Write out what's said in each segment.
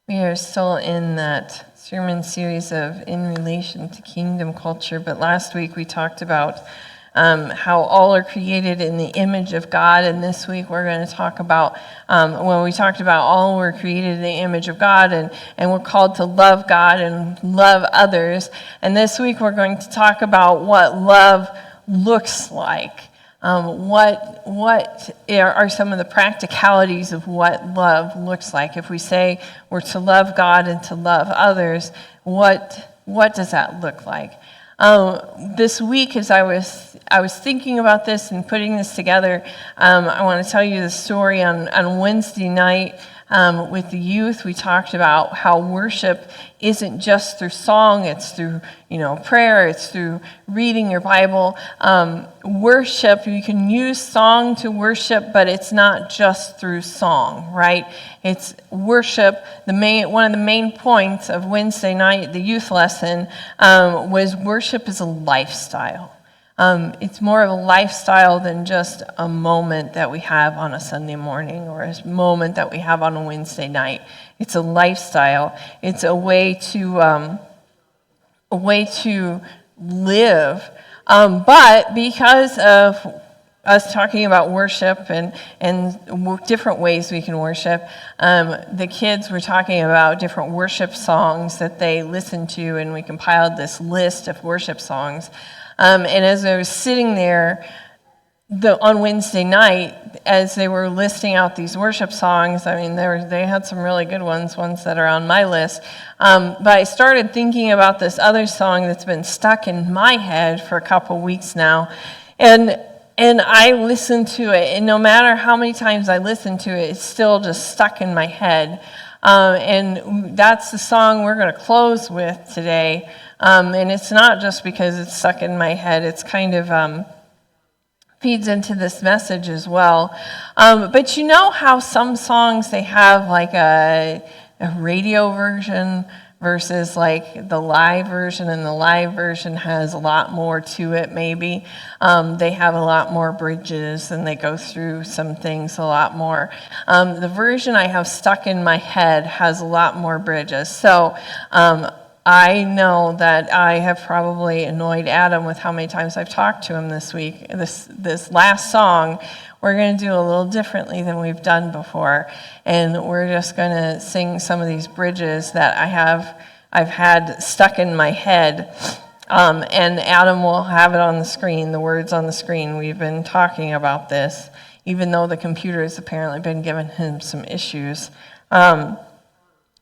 We are still in that sermon series of in relation to kingdom culture, but last week we talked about how all are created in the image of God, and this week we're going to talk about, we talked about all were created in the image of God, and we're called to love God and love others, and this week we're going to talk about what love looks like. What are some of the practicalities of what love looks like? If we say we're to love God and to love others, what does that look like? This week, as I was thinking about this and putting this together, I want to tell you the story on Wednesday night with the youth. We talked about how worship isn't just through song, it's through prayer, it's through reading your Bible. Worship, you can use song to worship, but it's not just through song, right? It's worship. One of the main points of Wednesday night, the youth lesson, was worship is a lifestyle. It's more of a lifestyle than just a moment that we have on a Sunday morning or a moment that we have on a Wednesday night. It's a lifestyle. It's a way to live. But because of us talking about worship and different ways we can worship, the kids were talking about different worship songs that they listened to, and we compiled this list of worship songs. And as I was sitting there on Wednesday night, as they were listing out these worship songs, I mean, they had some really good ones that are on my list. But I started thinking about this other song that's been stuck in my head for a couple weeks now. And I listened to it, and no matter how many times I listen to it, it's still just stuck in my head. And that's the song we're going to close with today. And it's not just because it's stuck in my head. It's kind of feeds into this message as well. But you know how some songs, they have like a radio version versus like the live version, and the live version has a lot more to it maybe. They have a lot more bridges, and they go through some things a lot more. The version I have stuck in my head has a lot more bridges. So I know that I have probably annoyed Adam with how many times I've talked to him this week. This last song, we're going to do a little differently than we've done before, and we're just going to sing some of these bridges that I've had stuck in my head. And Adam will have it on the screen, the words on the screen. We've been talking about this, even though the computer has apparently been giving him some issues.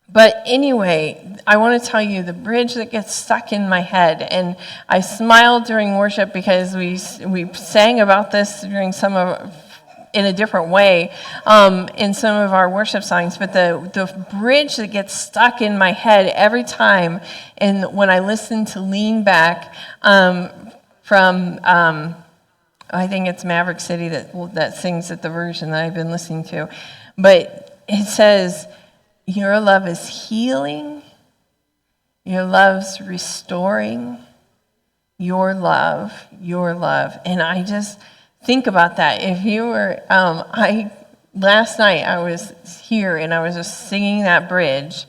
But anyway, I want to tell you the bridge that gets stuck in my head. And I smiled during worship because we sang about this during in a different way in some of our worship songs. But the bridge that gets stuck in my head every time, and when I listen to Lean Back from I think it's Maverick City that sings it, the version that I've been listening to. But it says, your love is healing, your love's restoring, your love. And I just think about that. If you were, last night I was here and I was just singing that bridge.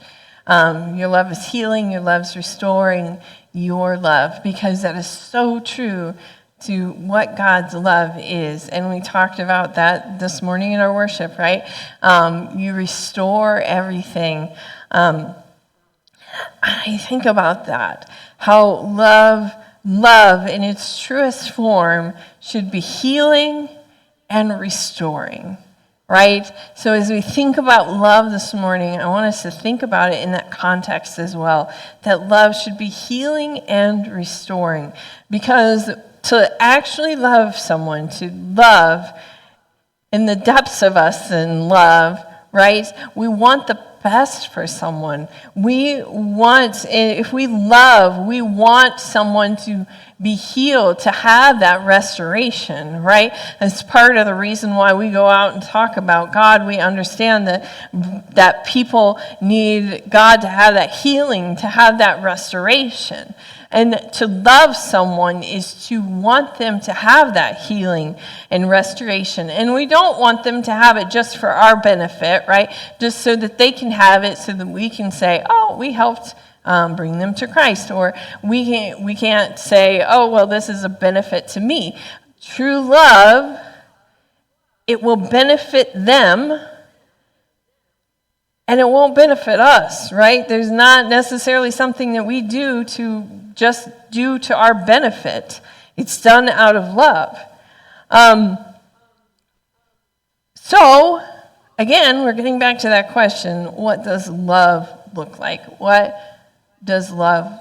Your love is healing, your love's restoring, your love, because that is so true to what God's love is. And we talked about that this morning in our worship, right? You restore everything. I think about that, how love in its truest form should be healing and restoring, right? So as we think about love this morning, I want us to think about it in that context as well, that love should be healing and restoring, because to actually love someone, to love in the depths of us in love, right? We want the best for someone. If we love, we want someone to be healed, to have that restoration, right? That's part of the reason why we go out and talk about God. We understand that people need God to have that healing, to have that restoration. And to love someone is to want them to have that healing and restoration. And we don't want them to have it just for our benefit, right? Just so that they can have it so that we can say, oh, we helped bring them to Christ. Or we can't say, oh, well, this is a benefit to me. True love, it will benefit them, and it won't benefit us, right? There's not necessarily something that we do to just do to our benefit. It's done out of love. So, again, we're getting back to that question, what does love look like? What does love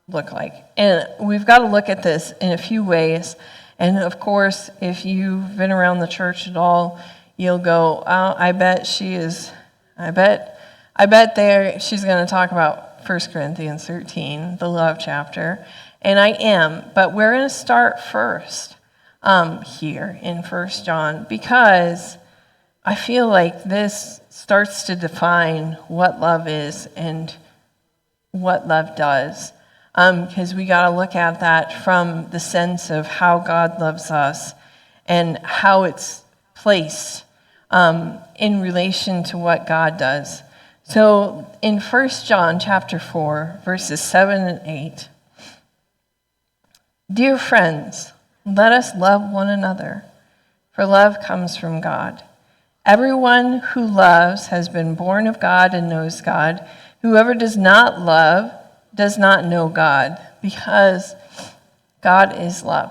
look like? And we've got to look at this in a few ways. And of course, if you've been around the church at all, you'll go, oh, I bet she's going to talk about 1 Corinthians 13, the love chapter. And I am, but we're going to start first here in 1 John, because I feel like this starts to define what love is and what love does. Because we got to look at that from the sense of how God loves us and how it's placed in relation to what God does. So in 1 John chapter 4, verses 7 and 8, dear friends, let us love one another, for love comes from God. Everyone who loves has been born of God and knows God. Whoever does not love does not know God, because God is love.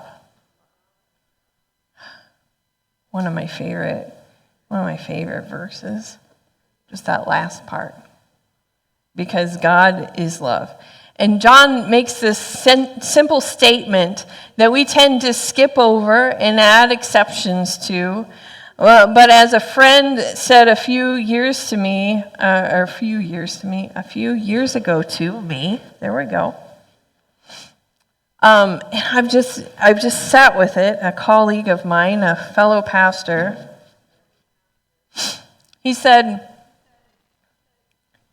One of my favorite verses, just that last part. Because God is love. And John makes this simple statement that we tend to skip over and add exceptions to. But as a friend said a few years ago to me, there we go. And I've just sat with it. A colleague of mine, a fellow pastor, he said,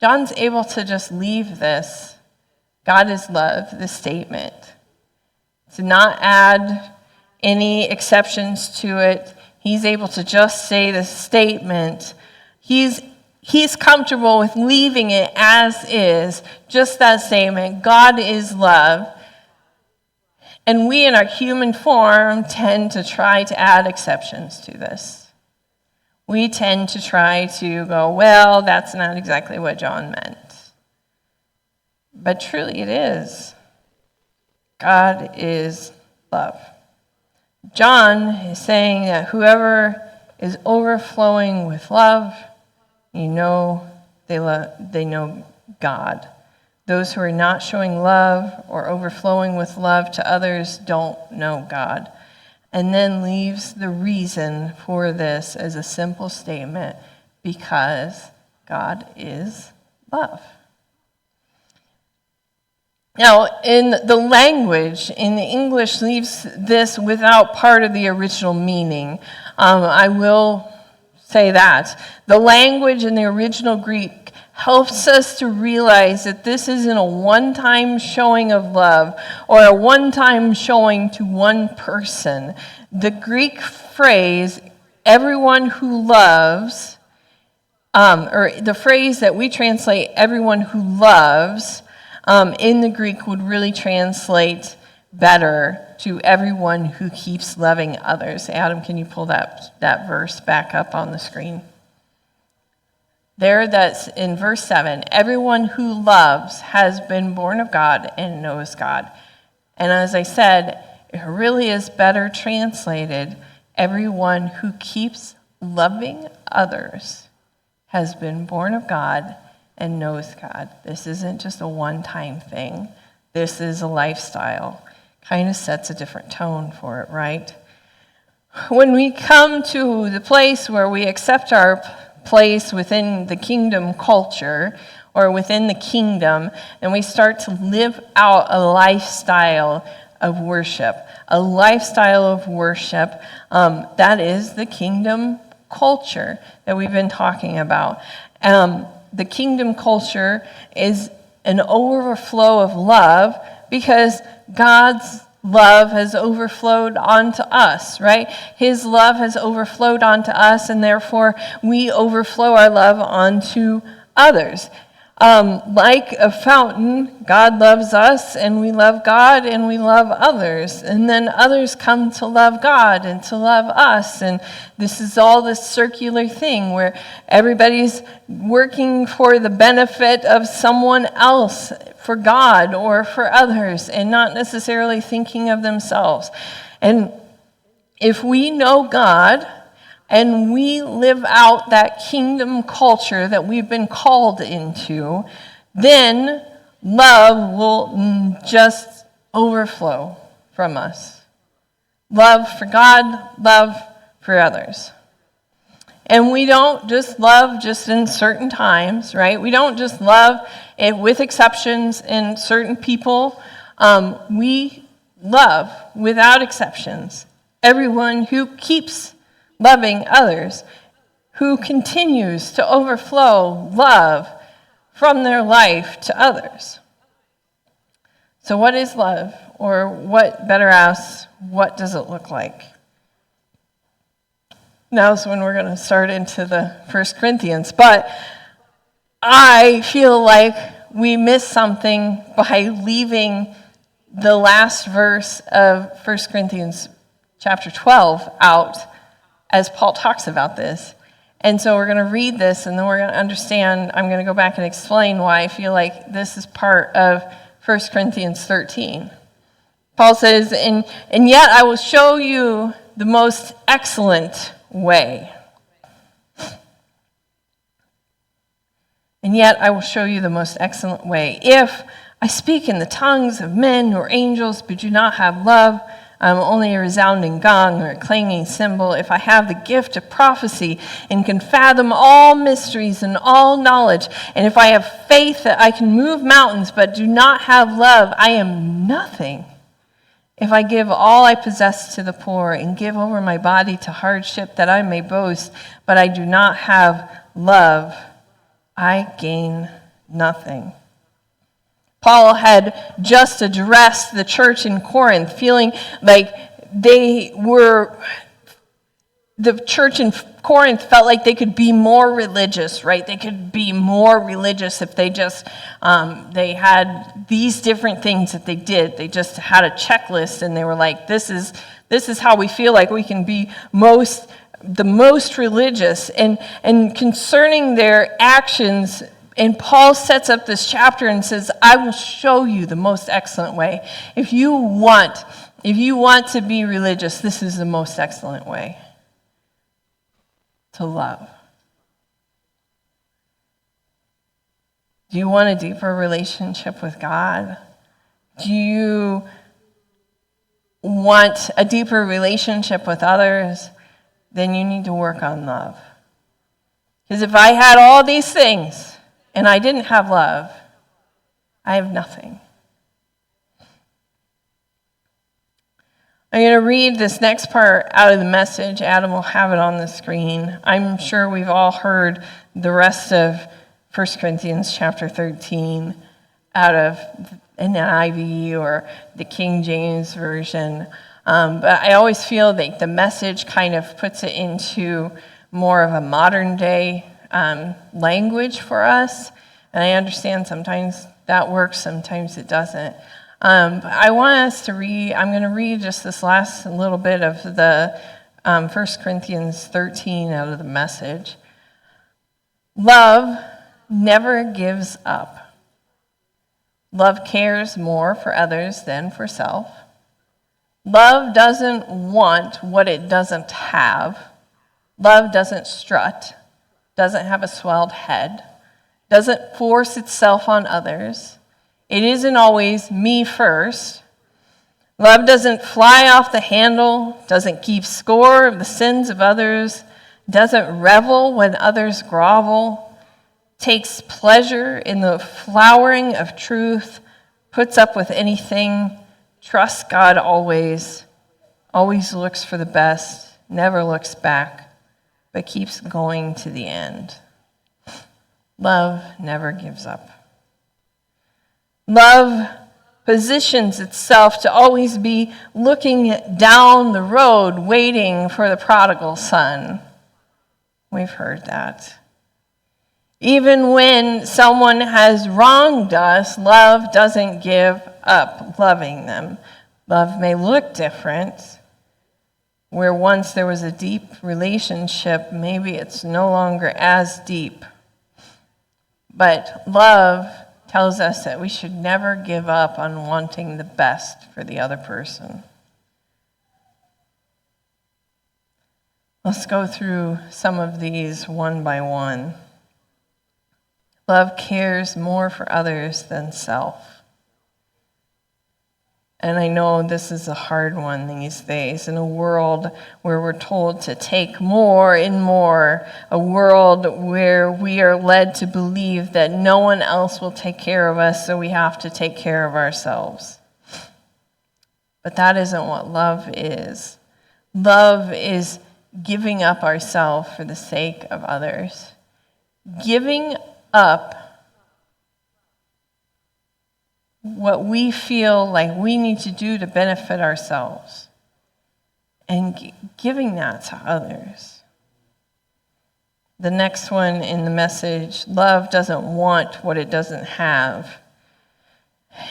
John's able to just leave this, God is love, this statement, to not add any exceptions to it. He's able to just say the statement. He's comfortable with leaving it as is, just that statement. God is love. And we in our human form tend to try to add exceptions to this. We tend to try to go, well, that's not exactly what John meant. But truly it is. God is love. John is saying that whoever is overflowing with love, they know God. Those who are not showing love or overflowing with love to others don't know God. And then leaves the reason for this as a simple statement, because God is love. Now, in the language, in the English, leaves this without part of the original meaning. I will say that. The language in the original Greek helps us to realize that this isn't a one-time showing of love or a one-time showing to one person. The Greek phrase, everyone who loves, or the phrase that we translate, everyone who loves, in the Greek would really translate better to everyone who keeps loving others. Adam, can you pull that verse back up on the screen? There, that's in verse 7. Everyone who loves has been born of God and knows God. And as I said, it really is better translated, everyone who keeps loving others has been born of God and knows God. This isn't just a one-time thing. This is a lifestyle. Kind of sets a different tone for it, right? When we come to the place where we accept our place within the kingdom culture or within the kingdom, and we start to live out a lifestyle of worship. A lifestyle of worship, that is the kingdom culture that we've been talking about. The kingdom culture is an overflow of love because God's love has overflowed onto us, right? His love has overflowed onto us, and therefore we overflow our love onto others. Like a fountain, God loves us, and we love God, and we love others. And then others come to love God and to love us. And this is all this circular thing where everybody's working for the benefit of someone else, for God or for others, and not necessarily thinking of themselves. And if we know God, and we live out that kingdom culture that we've been called into, then love will just overflow from us. Love for God, love for others. And we don't just love just in certain times, right? We don't just love it with exceptions in certain people. We love without exceptions everyone who keeps loving others, who continues to overflow love from their life to others. So what is love? Or what, better asked, what does it look like? Now's when we're going to start into the 1 Corinthians. But I feel like we missed something by leaving the last verse of 1 Corinthians chapter 12 out, as Paul talks about this. And so we're going to read this, and then we're going to understand. I'm going to go back and explain why I feel like this is part of 1 Corinthians 13. Paul says, and yet I will show you the most excellent way. And yet I will show you the most excellent way. If I speak in the tongues of men or angels, but do not have love, I'm only a resounding gong or a clanging cymbal. If I have the gift of prophecy and can fathom all mysteries and all knowledge, and if I have faith that I can move mountains but do not have love, I am nothing. If I give all I possess to the poor and give over my body to hardship that I may boast, but I do not have love, I gain nothing. Paul had just addressed the church in Corinth, feeling like the church in Corinth felt like they could be more religious, right? They could be more religious if they just, they had these different things that they did. They just had a checklist, and they were like, this is how we feel like we can be the most religious. And concerning their actions, and Paul sets up this chapter and says, I will show you the most excellent way. If you want to be religious, this is the most excellent way. To love. Do you want a deeper relationship with God? Do you want a deeper relationship with others? Then you need to work on love. Because if I had all these things, and I didn't have love, I have nothing. I'm going to read this next part out of the Message. Adam will have it on the screen. I'm sure we've all heard the rest of 1 Corinthians chapter 13 out of an NIV or the King James Version. But I always feel like the Message kind of puts it into more of a modern day language for us, and I understand sometimes that works, sometimes it doesn't. But I want us to read, I'm going to read just this last little bit of the 1 Corinthians 13 out of the Message. Love never gives up. Love cares more for others than for self. Love doesn't want what it doesn't have. Love doesn't strut, doesn't have a swelled head, doesn't force itself on others. It isn't always me first. Love doesn't fly off the handle, doesn't keep score of the sins of others, doesn't revel when others grovel, takes pleasure in the flowering of truth, puts up with anything, trusts God always looks for the best, never looks back, but keeps going to the end. Love never gives up. Love positions itself to always be looking down the road, waiting for the prodigal son. We've heard that. Even when someone has wronged us, love doesn't give up loving them. Love may look different. Where once there was a deep relationship, maybe it's no longer as deep. But love tells us that we should never give up on wanting the best for the other person. Let's go through some of these one by one. Love cares more for others than self. And I know this is a hard one these days, in a world where we're told to take more and more, a world where we are led to believe that no one else will take care of us, so we have to take care of ourselves. But that isn't what love is. Love is giving up ourselves for the sake of others. Giving up what we feel like we need to do to benefit ourselves and giving that to others. The next one in the message, love doesn't want what it doesn't have.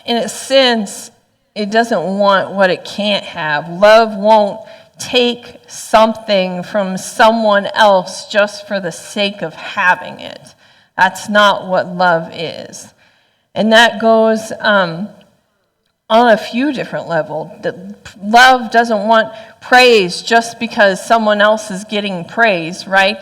In a sense, it doesn't want what it can't have. Love won't take something from someone else just for the sake of having it. That's not what love is. And that goes on a few different levels. Love doesn't want praise just because someone else is getting praise, right?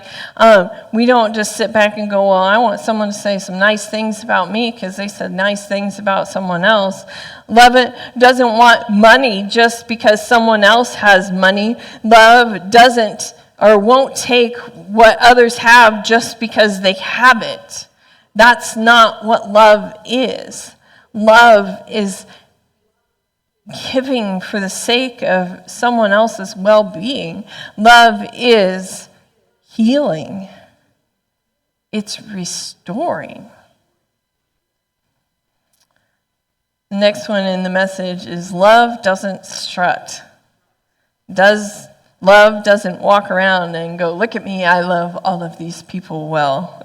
We don't just sit back and go, well, I want someone to say some nice things about me because they said nice things about someone else. Love doesn't want money just because someone else has money. Love doesn't or won't take what others have just because they have it. That's not what love is. Love is giving for the sake of someone else's well-being. Love is healing. It's restoring. The next one in the message is love doesn't strut. Love doesn't walk around and go, look at me, I love all of these people well.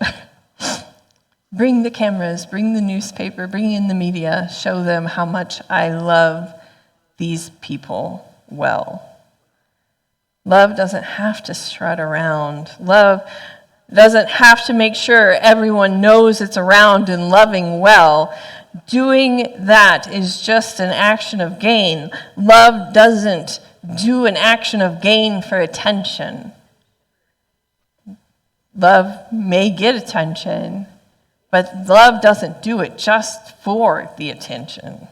Bring the cameras, bring the newspaper, bring in the media, show them how much I love these people well. Love doesn't have to strut around. Love doesn't have to make sure everyone knows it's around and loving well. Doing that is just an action of gain. Love doesn't do an action of gain for attention. Love may get attention, but love doesn't do it just for the attention.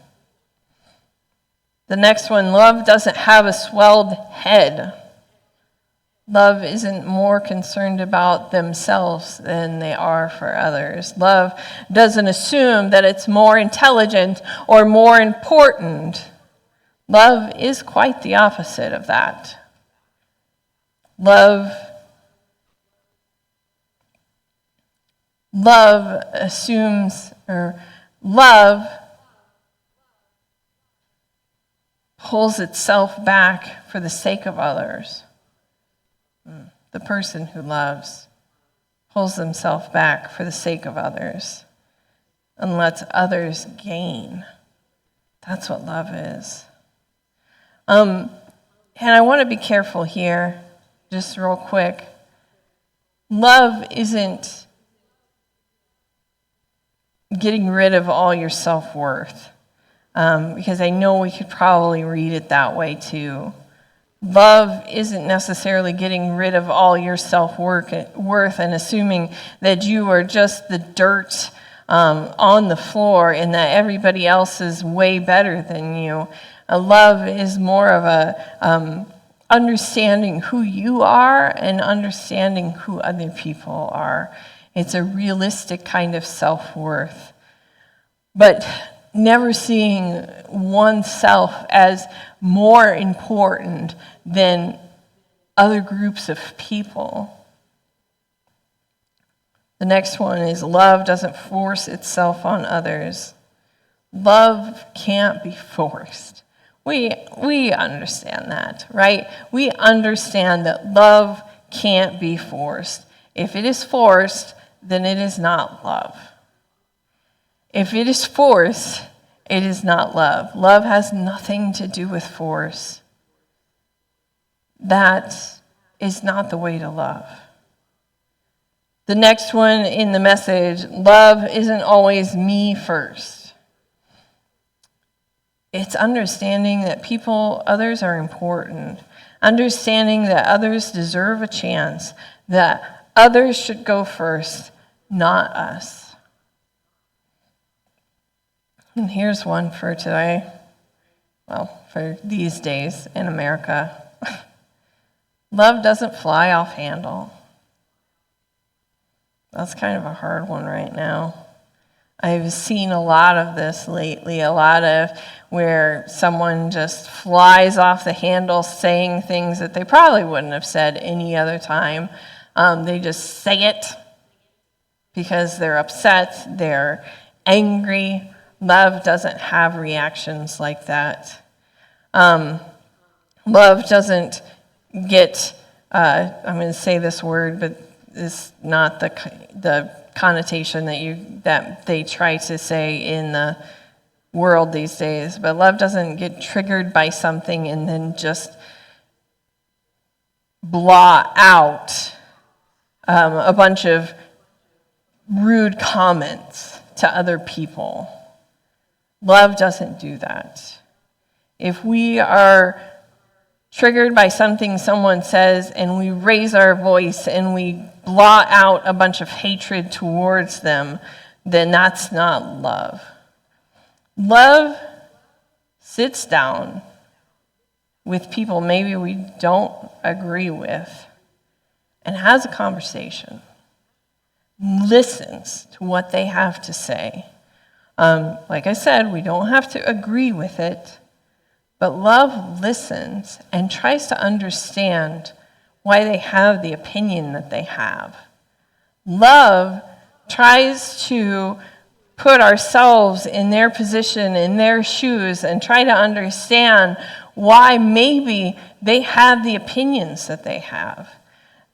The next one, love doesn't have a swelled head. Love isn't more concerned about themselves than they are for others. Love doesn't assume that it's more intelligent or more important. Love is quite the opposite of that. Love assumes, or love pulls itself back for the sake of others. The person who loves pulls themselves back for the sake of others and lets others gain. That's what love is. And I want to be careful here, just real quick. Love isn't getting rid of all your self-worth, because I know we could probably read it that way too. Love isn't necessarily getting rid of all your self-worth and assuming that you are just the dirt on the floor and that everybody else is way better than you. Love is more of a understanding who you are and understanding who other people are. It's a realistic kind of self-worth. But never seeing oneself as more important than other groups of people. The next one is love doesn't force itself on others. Love can't be forced. We understand that, right? We understand that love can't be forced. If it is forced, then it is not love. If it is forced, it is not love. Love has nothing to do with force. That is not the way to love. The next one in the message, love isn't always me first. It's understanding that others are important. Understanding that others deserve a chance. That others should go first, not us. And here's one for today. Well, for these days in America. Love doesn't fly off handle. That's kind of a hard one right now. I've seen a lot of this lately, a lot of where someone just flies off the handle saying things that they probably wouldn't have said any other time. They just say it because they're upset, they're angry. Love doesn't have reactions like that. Love doesn't get, I'm going to say this word, but it's not the connotation that they try to say in the world these days. But love doesn't get triggered by something and then just blot out a bunch of rude comments to other people. Love doesn't do that. If we are triggered by something someone says and we raise our voice and we blot out a bunch of hatred towards them, then that's not love. Love sits down with people maybe we don't agree with and has a conversation, listens to what they have to say. Like I said, we don't have to agree with it, but love listens and tries to understand why they have the opinion that they have. Love tries to put ourselves in their position, in their shoes, and try to understand why maybe they have the opinions that they have.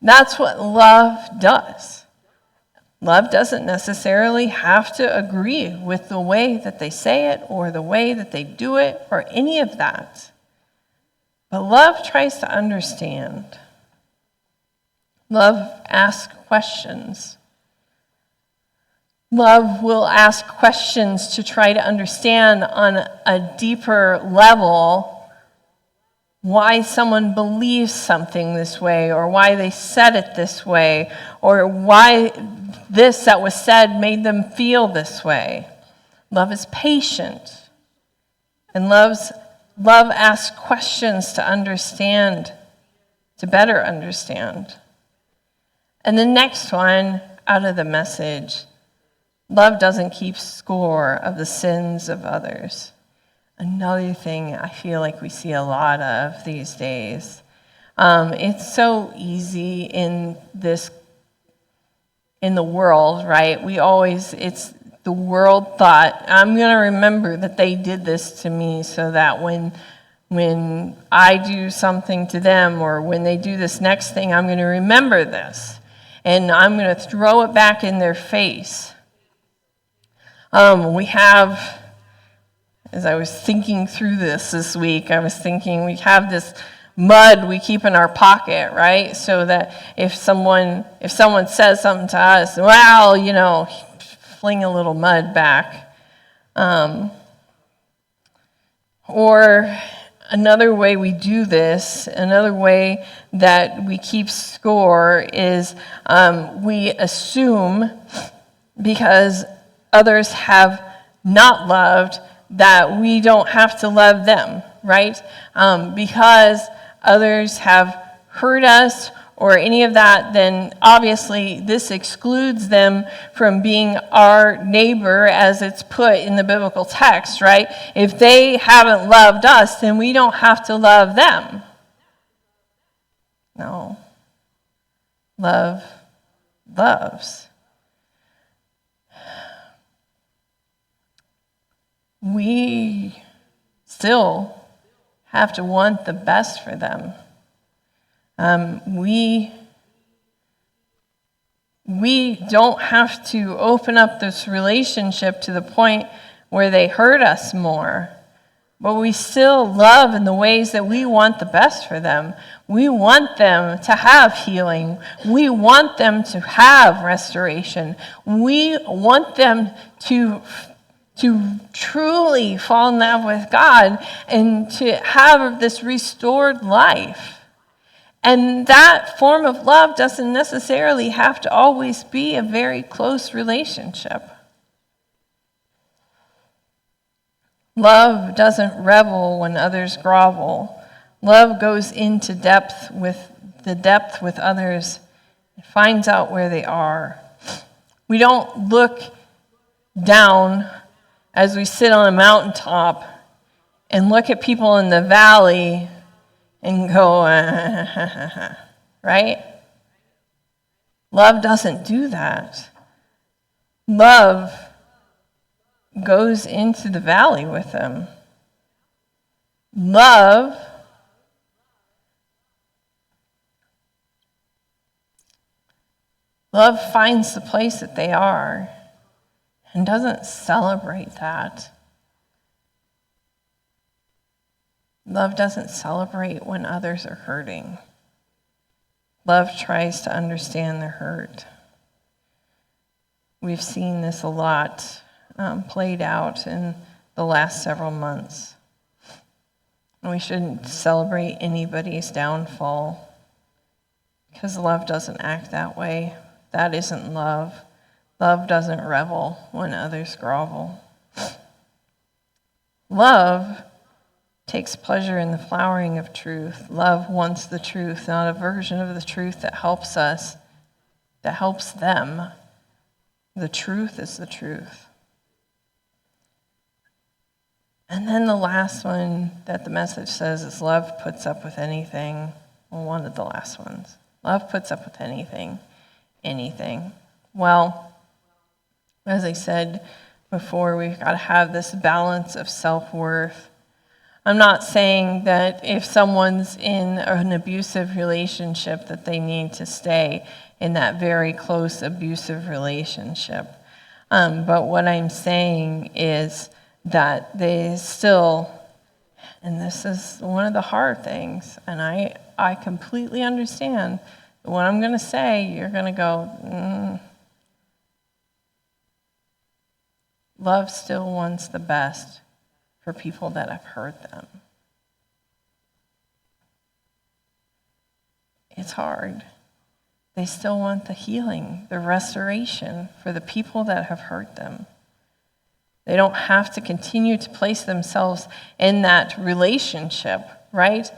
That's what love does. Love doesn't necessarily have to agree with the way that they say it or the way that they do it or any of that. But love tries to understand. Love asks questions. Love will ask questions to try to understand on a deeper level why someone believes something this way, or why they said it this way, or why this that was said made them feel this way. Love is patient, and love asks questions to understand, to better understand. And the next one out of the message, love doesn't keep score of the sins of others. Another thing I feel like we see a lot of these days. It's so easy in the world, right? It's the world thought, I'm going to remember that they did this to me so that when I do something to them or when they do this next thing, I'm going to remember this. And I'm going to throw it back in their face. We have, as I was thinking through this week, I was thinking we have this mud we keep in our pocket, right? So that if someone says something to us, well, fling a little mud back. Or another way we do this, another way that we keep score is we assume because others have not loved that we don't have to love them, right? Because others have hurt us or any of that, then obviously this excludes them from being our neighbor as it's put in the biblical text, right? If they haven't loved us, then we don't have to love them. No. Love loves. we still have to want the best for them. We don't have to open up this relationship to the point where they hurt us more, but we still love in the ways that we want the best for them. We want them to have healing. We want them to have restoration. We want them to truly fall in love with God and to have this restored life. And that form of love doesn't necessarily have to always be a very close relationship. Love doesn't revel when others grovel. Love goes into depth with others and finds out where they are. We don't look down as we sit on a mountaintop and look at people in the valley and go, right? Love doesn't do that. Love goes into the valley with them. Love finds the place that they are and doesn't celebrate that. Love doesn't celebrate when others are hurting. Love tries to understand their hurt. We've seen this a lot played out in the last several months. We shouldn't celebrate anybody's downfall because love doesn't act that way. That isn't love. Love doesn't revel when others grovel. Love takes pleasure in the flowering of truth. Love wants the truth, not a version of the truth that helps us, that helps them. The truth is the truth. And then the last one that the message says is love puts up with anything. Well, one of the last ones. Love puts up with anything. Well, as I said before, we've got to have this balance of self-worth. I'm not saying that if someone's in an abusive relationship that they need to stay in that very close abusive relationship. But what I'm saying is that they still, and this is one of the hard things, and I completely understand what I'm going to say, you're going to go, Love still wants the best for people that have hurt them. It's hard. They still want the healing, the restoration for the people that have hurt them. They don't have to continue to place themselves in that relationship, right?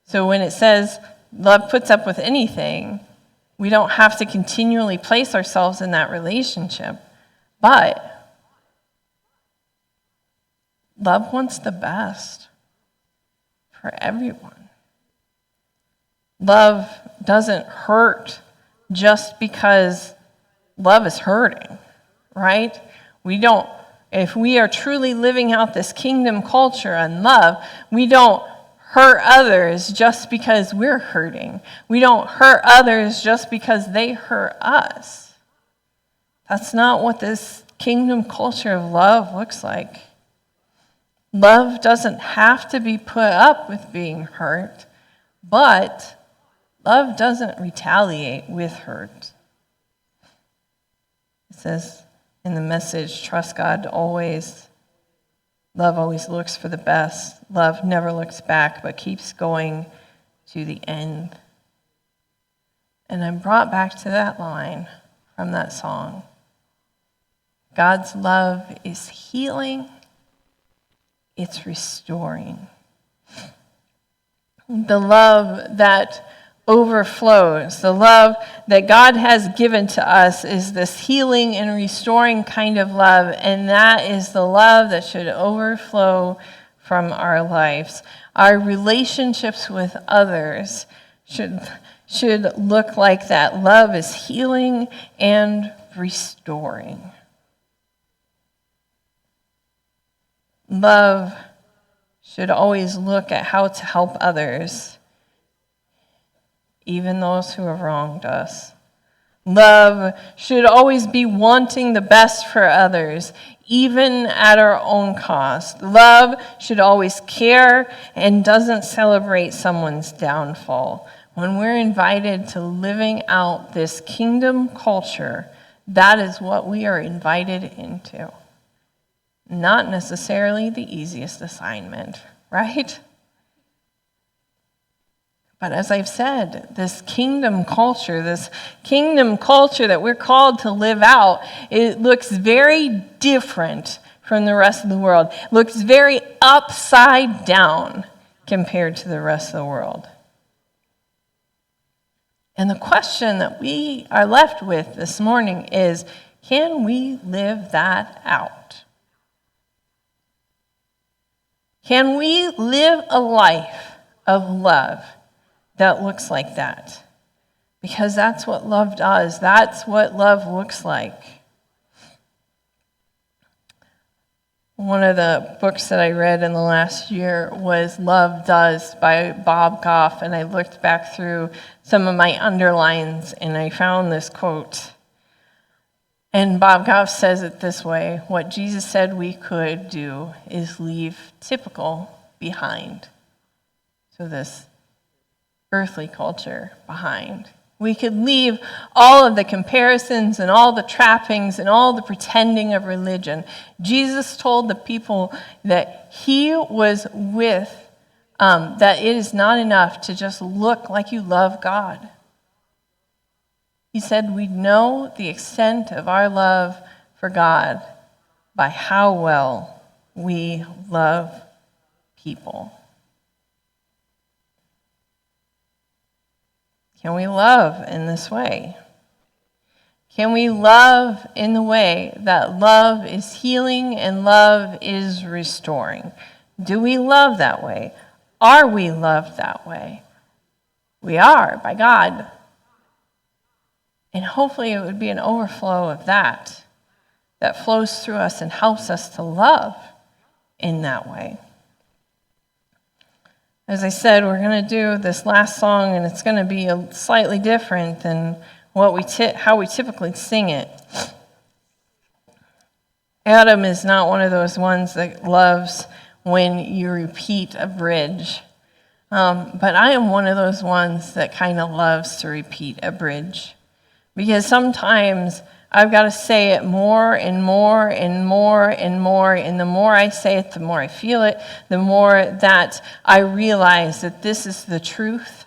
So when it says love puts up with anything, we don't have to continually place ourselves in that relationship. But love wants the best for everyone. Love doesn't hurt just because love is hurting, right? If we are truly living out this kingdom culture and love, we don't hurt others just because we're hurting. We don't hurt others just because they hurt us. That's not what this kingdom culture of love looks like. Love doesn't have to be put up with being hurt, but love doesn't retaliate with hurt. It says in the message, trust God always. Love always looks for the best. Love never looks back, but keeps going to the end. And I'm brought back to that line from that song. God's love is healing. It's restoring. The love that overflows, the love that God has given to us is this healing and restoring kind of love, and that is the love that should overflow from our lives. Our relationships with others should look like that. Love is healing and restoring. Love should always look at how to help others, even those who have wronged us. Love should always be wanting the best for others, even at our own cost. Love should always care and doesn't celebrate someone's downfall. When we're invited to living out this kingdom culture, that is what we are invited into. Not necessarily the easiest assignment, right? But as I've said, this kingdom culture that we're called to live out, it looks very different from the rest of the world. It looks very upside down compared to the rest of the world. And the question that we are left with this morning is, can we live that out? Can we live a life of love that looks like that? Because that's what love does. That's what love looks like. One of the books that I read in the last year was Love Does by Bob Goff, and I looked back through some of my underlines and I found this quote. And Bob Goff says it this way: what Jesus said we could do is leave typical behind. So this earthly culture behind. We could leave all of the comparisons and all the trappings and all the pretending of religion. Jesus told the people that he was with, that it is not enough to just look like you love God. He said we know the extent of our love for God by how well we love people. Can we love in this way? Can we love in the way that love is healing and love is restoring? Do we love that way? Are we loved that way? We are, by God. And hopefully it would be an overflow of that flows through us and helps us to love in that way. As I said, we're going to do this last song, and it's going to be slightly different than how we typically sing it. Adam is not one of those ones that loves when you repeat a bridge. But I am one of those ones that kind of loves to repeat a bridge. Because sometimes I've got to say it more and more and more and more, and the more I say it, the more I feel it, the more that I realize that this is the truth.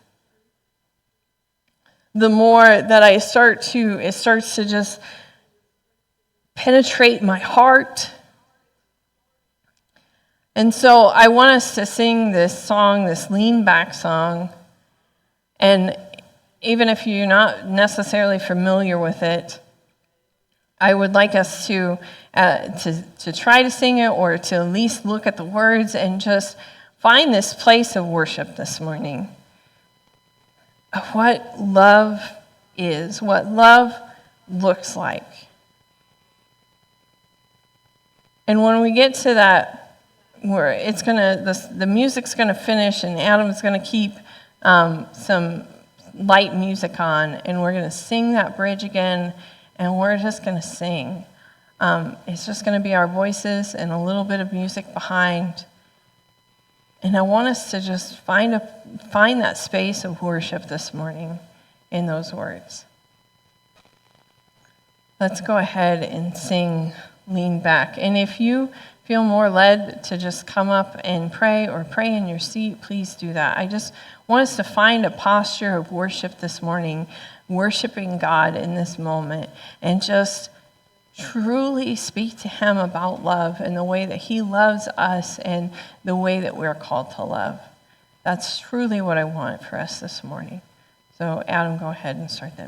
The more that it starts to just penetrate my heart. And so I want us to sing this song, this lean back song, and even if you're not necessarily familiar with it, I would like us to try to sing it, or to at least look at the words and just find this place of worship this morning of what love is, what love looks like. And when we get to that, where the music's gonna finish, and Adam's gonna keep some light music on, and we're gonna sing that bridge again. And we're just going to sing. It's just going to be our voices and a little bit of music behind. And I want us to just find that space of worship this morning in those words. Let's go ahead and sing Lean Back. And if you feel more led to just come up and pray, or pray in your seat, please do that. I just want us to find a posture of worship this morning, worshiping God in this moment, and just truly speak to him about love and the way that he loves us and the way that we're called to love. That's truly what I want for us this morning. So Adam, go ahead and start that music.